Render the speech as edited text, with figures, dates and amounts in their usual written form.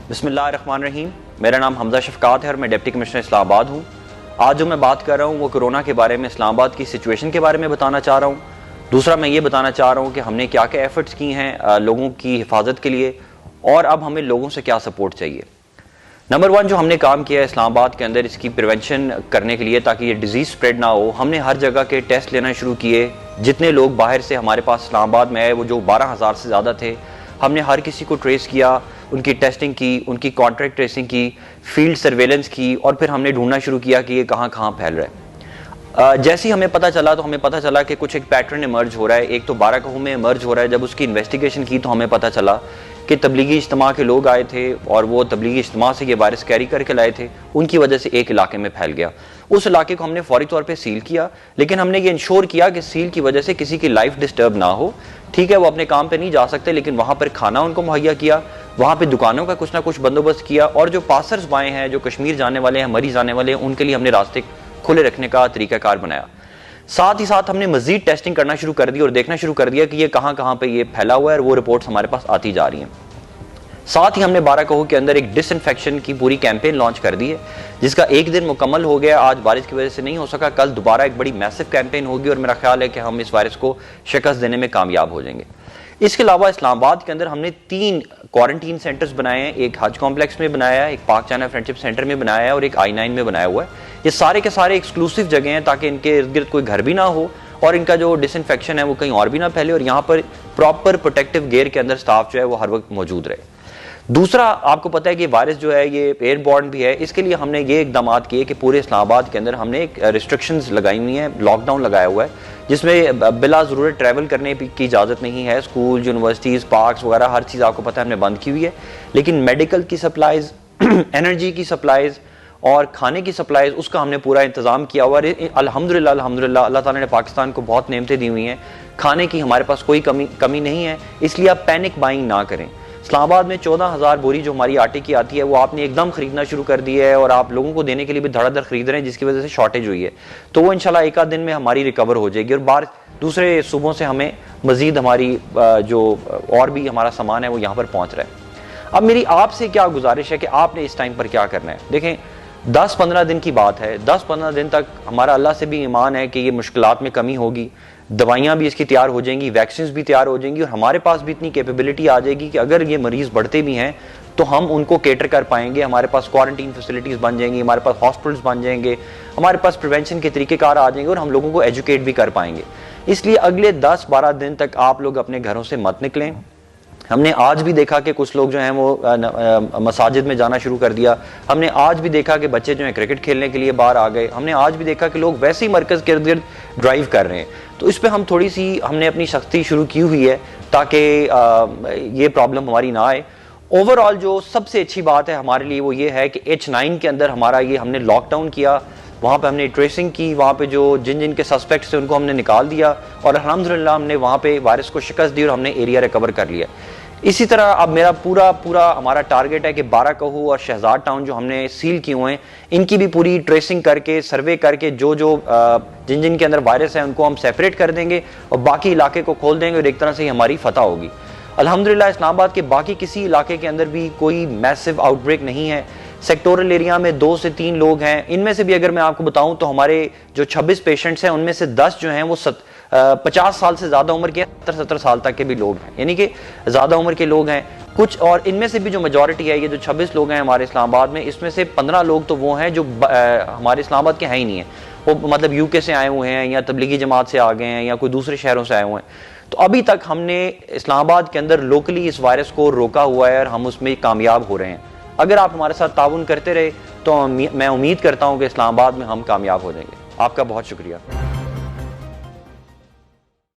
बिस्मिल्लाहिर्रहमानिर्रहीम। मेरा नाम हमजा शफकात है और मैं डिप्टी कमिश्नर इस्लामाबाद हूँ। आज जो मैं बात कर रहा हूँ वो कोरोना के बारे में, इस्लामाबाद की सिचुएशन के बारे में बताना चाह रहा हूँ। दूसरा मैं ये बताना चाह रहा हूँ कि हमने क्या क्या एफर्ट्स की हैं लोगों की हिफाजत के लिए और अब हमें लोगों से क्या सपोर्ट चाहिए। नंबर 1 जो हमने काम किया है इस्लामाबाद के अंदर इसकी प्रिवेंशन करने के लिए ताकि ये डिजीज़ स्प्रेड ना हो, हमने हर जगह के टेस्ट लेना शुरू किए। जितने लोग बाहर से हमारे पास इस्लामाबाद में आए वो जो 12,000 से ज़्यादा थे, हमने हर किसी को ट्रेस किया, उनकी टेस्टिंग की, उनकी कॉन्ट्रैक्ट ट्रेसिंग की, फील्ड सर्वेलेंस की और फिर हमने ढूंढना शुरू किया कि ये कहाँ कहाँ फैल रहा है। जैसे ही हमें पता चला तो हमें पता चला कि कुछ एक पैटर्न इमर्ज हो रहा है। एक तो बाराकहू में इमर्ज हो रहा है। जब उसकी इन्वेस्टिगेशन की तो हमें पता चला कि तबलीगी इज्तिमा के लोग आए थे और वो तबलीगी इज्तिमा से ये वायरस कैरी करके लाए थे, उनकी वजह से एक इलाके में फैल गया। उस इलाके को हमने फौरी तौर पे सील किया, लेकिन हमने ये इंश्योर किया कि सील की वजह से किसी की लाइफ डिस्टर्ब ना हो। ठीक है, वो अपने काम पे नहीं जा सकते, लेकिन वहाँ पर खाना उनको मुहैया किया, वहाँ पे दुकानों का कुछ ना कुछ बंदोबस्त किया और जो पासर्स बाएँ हैं, जो कश्मीर जाने वाले हैं, मरीज आने वाले हैं, उनके लिए हमने रास्ते खुले रखने का तरीकाकार बनाया। साथ ही साथ हमने मजीद टेस्टिंग करना शुरू कर दी और देखना शुरू कर दिया कि ये कहाँ कहाँ पे ये फैला हुआ है और वो रिपोर्ट्स हमारे पास आती जा रही हैं। साथ ही हमने बाराकहू के अंदर एक डिसइंफेक्शन की पूरी कैंपेन लॉन्च कर दी है, जिसका एक दिन मुकम्मल हो गया। आज बारिश की वजह से नहीं हो सका, कल दोबारा एक बड़ी मैसिव कैंपेन होगी और मेरा ख्याल है कि हम इस वायरस को शिकस्त देने में कामयाब हो जाएंगे। इसके अलावा इस्लामाबाद के अंदर हमने 3 क्वारंटीन सेंटर्स बनाए हैं। एक हज कॉम्प्लेक्स में बनाया है, एक पाक चाइना फ्रेंडशिप सेंटर में बनाया है और एक I9 में बनाया हुआ है। ये सारे के सारे एक्सक्लूसिव जगह हैं ताकि इनके इर्द गिर्द कोई घर भी ना हो और इनका जो डिसइंफेक्शन है वो कहीं और भी ना फैले और यहाँ पर प्रॉपर प्रोटेक्टिव गेयर के अंदर स्टाफ जो है वो हर वक्त मौजूद रहे। दूसरा, आपको पता है कि वायरस जो है ये एयरबॉर्न भी है। इसके लिए हमने ये इकदाम किए कि पूरे इस्लामाबाद के अंदर हमने एक रिस्ट्रिक्शंस लगाई हुई हैं, लॉकडाउन लगाया हुआ है, जिसमें बिला ज़रूरत ट्रैवल करने की इजाज़त नहीं है। स्कूल, यूनिवर्सिटीज़, पार्क्स वगैरह हर चीज़ आपको पता है हमने बंद की हुई है, लेकिन मेडिकल की सप्लाईज़ एनर्जी की सप्लाईज़ और खाने की सप्लाईज़ उसका हमने पूरा इंतज़ाम किया हुआ है। अल्हम्दुलिल्लाह अल्लाह ताला ने पाकिस्तान को बहुत नेमतें दी हुई हैं, खाने की हमारे पास कोई कमी नहीं है, इसलिए आप पैनिक बाइंग ना करें। इस्लामाबाद में 14,000 बोरी जो हमारी आटे की आती है वो आपने एकदम खरीदना शुरू कर दी है और आप लोगों को देने के लिए भी धड़ाधड़ खरीद रहे हैं, जिसकी वजह से शॉर्टेज हुई है। तो वो इंशाल्लाह एक आध दिन में हमारी रिकवर हो जाएगी और बाहर दूसरे सूबों से हमें मजीद हमारी जो और भी हमारा सामान है वो यहाँ पर पहुँच रहा है। अब मेरी आपसे क्या गुजारिश है कि आपने इस टाइम पर क्या करना है। देखें, 10-15 दिन की बात है। 10-15 दिन तक हमारा अल्लाह से भी ईमान है कि ये मुश्किलात में कमी होगी, दवाइयाँ भी इसकी तैयार हो जाएंगी, वैक्सीन भी तैयार हो जाएंगी और हमारे पास भी इतनी कैपेबिलिटी आ जाएगी कि अगर ये मरीज़ बढ़ते भी हैं तो हम उनको केटर कर पाएंगे। हमारे पास क्वारंटीन फैसिलिटीज़ बन जाएंगी, हमारे पास हॉस्पिटल्स बन जाएंगे, हमारे पास प्रिवेंशन के तरीक़ेकार आ जाएंगे और हम लोगों को एजुकेट भी कर पाएंगे। इसलिए अगले 10-12 दिन तक आप लोग अपने घरों से मत निकलें। हमने आज भी देखा कि कुछ लोग जो हैं वो मसाजिद में जाना शुरू कर दिया। हमने आज भी देखा कि बच्चे जो हैं क्रिकेट खेलने के लिए बाहर आ गए। हमने आज भी देखा कि लोग वैसे ही मरकज़ के इर्द गिर्द ड्राइव कर रहे हैं। तो इस पर हम थोड़ी सी हमने अपनी सख्ती शुरू की हुई है ताकि ये प्रॉब्लम हमारी ना आए। ओवरऑल जो सबसे अच्छी बात है हमारे लिए वो ये है कि H9 के अंदर हमारा ये हमने लॉकडाउन किया, वहाँ पे हमने ट्रेसिंग की, वहाँ पे जो जिन के सस्पेक्ट्स थे उनको हमने निकाल दिया और अल्हम्दुलिल्लाह हमने वहाँ पे वायरस को शिकस्त दी और हमने एरिया रिकवर कर लिया। इसी तरह अब मेरा पूरा हमारा टारगेट है कि बाराकहू और शहजाद टाउन जो हमने सील किए हुए हैं इनकी भी पूरी ट्रेसिंग करके, सर्वे करके जो जिन के अंदर वायरस है उनको हम सेपरेट कर देंगे और बाकी इलाके को खोल देंगे और एक तरह से हमारी फतह होगी। अल्हम्दुलिल्लाह इस्लामाबाद के बाकी किसी इलाके के अंदर भी कोई मैसिव आउटब्रेक नहीं है। सेक्टोरल एरिया में 2 से 3 लोग हैं। इनमें से भी अगर मैं आपको बताऊं तो हमारे जो 26 पेशेंट्स हैं उनमें से 10 जो हैं वो 50 साल से ज़्यादा उम्र के, 70 साल तक के भी लोग हैं, यानी कि ज़्यादा उम्र के लोग हैं कुछ। और इनमें से भी जो मेजॉरिटी है, ये जो 26 लोग हैं हमारे इस्लामाबाद में, इसमें से 15 लोग तो वो हैं जो हमारे इस्लामाबाद के हैं ही नहीं है, वो मतलब यूके से आए हुए हैं या तबलीगी जमात से आ गए हैं या कोई दूसरे शहरों से आए हुए हैं। तो अभी तक हमने इस्लामाबाद के अंदर लोकली इस वायरस को रोका हुआ है और हम उसमें कामयाब हो रहे हैं। अगर आप हमारे साथ ताउन करते रहे तो मैं उम्मीद करता हूँ कि इस्लामाबाद में हम कामयाब हो जाएंगे। आपका बहुत शुक्रिया।